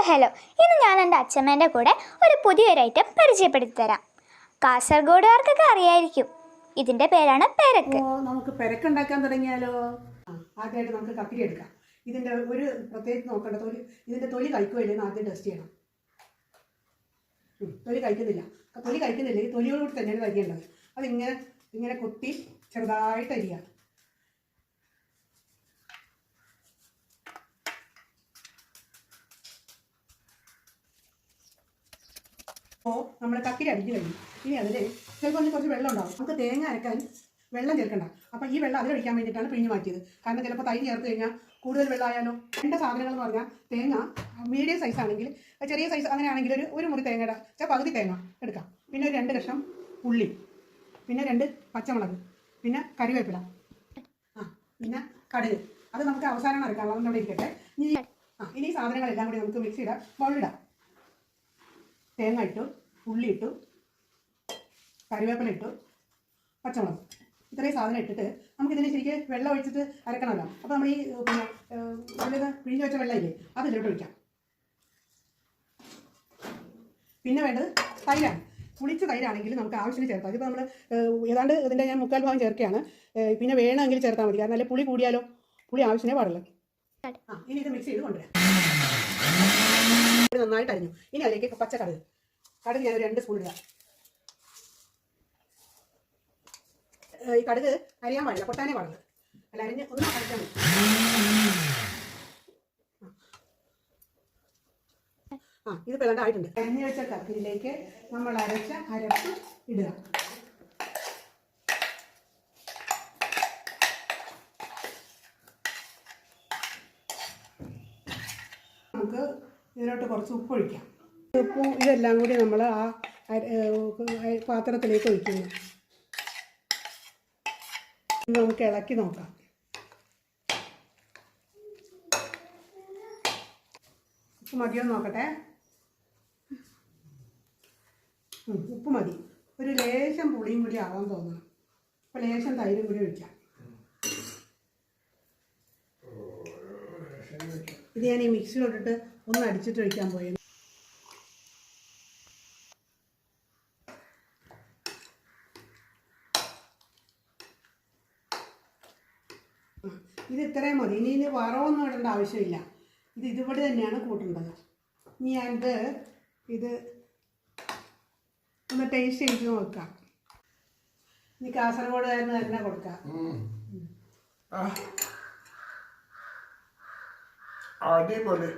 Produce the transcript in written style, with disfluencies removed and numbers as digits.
Hello, ഇന്ന് ഞാൻ എൻ്റെ അച്ഛമ്മേൻ്റെ കൂടെ ഒരു പുതിയൊരു ഐറ്റം പരിചയപ്പെടുത്തി തരാം. കാസർഗോഡുകാർക്കൊക്കെ അറിയായിരിക്കും, ഇതിൻ്റെ പേരാണ് പെരക്ക്. നമുക്ക് പെരക്കുണ്ടാക്കാൻ തുടങ്ങിയാലോ? ആദ്യമായിട്ട് നമുക്ക് കക്കിരി എടുക്കാം. ഇതിൻ്റെ ഒരു പ്രത്യേകിച്ച് നോക്കേണ്ട ഇതിൻ്റെ തൊലി കഴിക്കുമല്ലെന്ന് ആദ്യം ടെസ്റ്റ് ചെയ്യണം. തൊലി കഴിക്കുന്നില്ല ഈ തൊലിയോടുകൂടി തന്നെയാണ് അരിയേണ്ടത്. ഇങ്ങനെ കൊത്തി ചെറുതായിട്ട് അരിയാം. അപ്പോൾ നമ്മൾ കക്കിരി അരിഞ്ഞു കഴിഞ്ഞു. ഇനി അതിൽ ചിലപ്പോൾ കുറച്ച് വെള്ളം ഉണ്ടാവും. നമുക്ക് തേങ്ങ അരക്കാൻ വെള്ളം ചേർക്കണ്ട. അപ്പോൾ ഈ വെള്ളം അതിലൊഴിക്കാൻ വേണ്ടിയിട്ടാണ് പിഴിഞ്ഞ് മാറ്റിയത്. കാരണം ചിലപ്പോൾ തൈര് ചേർത്ത് കഴിഞ്ഞാൽ കൂടുതൽ വെള്ളമായാലോ. രണ്ട് സാധനങ്ങൾ എന്ന് പറഞ്ഞാൽ തേങ്ങ മീഡിയം സൈസ് ആണെങ്കിൽ, ചെറിയ സൈസ് അങ്ങനെയാണെങ്കിൽ ഒരു മുറി തേങ്ങയുടെ പകുതി തേങ്ങ എടുക്കാം. പിന്നെ ഒരു 2 കഷ്ണം ഉള്ളി, പിന്നെ 2 പച്ചമുളക്, പിന്നെ കറിവേപ്പില, പിന്നെ കടുക്. അത് നമുക്ക് അവസാനം അരക്കാം. അതുകൊണ്ട് അവിടെ ഇരിക്കട്ടെ. ഇനി ഈ സാധനങ്ങളെല്ലാം കൂടി നമുക്ക് മിക്സിയുടെ ബൗളിലിടാം. തേങ്ങ ഇട്ടു, ഉള്ളി ഇട്ടു, കറിവേപ്പില ഇട്ടു, പച്ചമുളക്, ഇത്രയും സാധനം ഇട്ടിട്ട് നമുക്കിതിനെ ശരിക്ക് വെള്ളം ഒഴിച്ചിട്ട് അരക്കണമല്ലോ. അപ്പോൾ നമ്മൾ ഈ പിഴിഞ്ഞ് വെച്ച വെള്ളമില്ലേ അത് ഇതിലോട്ട് ഒഴിക്കാം. പിന്നെ വേണ്ടത് തൈരാണ്. പുളിച്ച തൈരാണെങ്കിൽ നമുക്ക് ആവശ്യത്തിന് ചേർത്താം. അതിപ്പോൾ നമ്മൾ ഏതാണ്ട് ഇതിൻ്റെ ഞാൻ 3/4 ഭാഗം ചേർക്കുകയാണ്. പിന്നെ വേണമെങ്കിൽ ചേർത്താൽ മതി. കാരണം അല്ലെ പുളി കൂടിയാലോ, പുളി ആവശ്യമേ പാടുള്ളൂ. ഇനി ഇത് മിക്സ് ചെയ്ത് കൊണ്ടുവരാം. നന്നായിട്ട് അരിഞ്ഞു. ഇനി അതിലേക്ക് പച്ച കടുക് ഞാൻ ഒരു 2 സ്പൂൺ ഇടാം. ഈ കടുക് അരിയാൻ പാടില്ല, പൊട്ടാനേ പാടില്ല. അല്ല, അരിഞ്ഞ് ഒന്ന് അരച്ചാൽ മതി. ഇത് പിളണ്ടായിട്ടുണ്ട്. അരിഞ്ഞു വെച്ച കക്കിരിയിലേക്ക് നമ്മൾ അരച്ച അരപ്പ് ഇടുക. നമുക്ക് ഇതിലോട്ട് കുറച്ച് ഉപ്പ് ഒഴിക്കാം. ഉപ്പും ഇതെല്ലാം കൂടി നമ്മൾ ആ പാത്രത്തിലേക്ക് ഒഴിക്കുന്നു. നമുക്ക് ഇളക്കി നോക്കാം. ഉപ്പ് മതിയോ നോക്കട്ടെ. ഉപ്പ് മതി. ഒരു ലേശം പുളിയും കൂടി ആവാൻ തോന്നണം. അപ്പോൾ ലേശം തൈരും കൂടി ഒഴിക്കാം. ഇത് ഞാൻ ഈ മിക്സിയിലോട്ടിട്ട് ഒന്ന് അടിച്ചിട്ട് ഒഴിക്കാൻ പോയത്. ഇത് ഇത്രയും മതി. ഇനി വറവൊന്നും ഇടേണ്ട ആവശ്യമില്ല. ഇതിവിടെ തന്നെയാണ് കൂട്ടേണ്ടത്. ഇനി ഞാനിത് ഒന്ന് ടേസ്റ്റ് ചെയ്ത് നോക്കാം. ഇനി കാസർഗോഡുകാരന് തന്നെ കൊടുക്കാം. അടിപൊളി.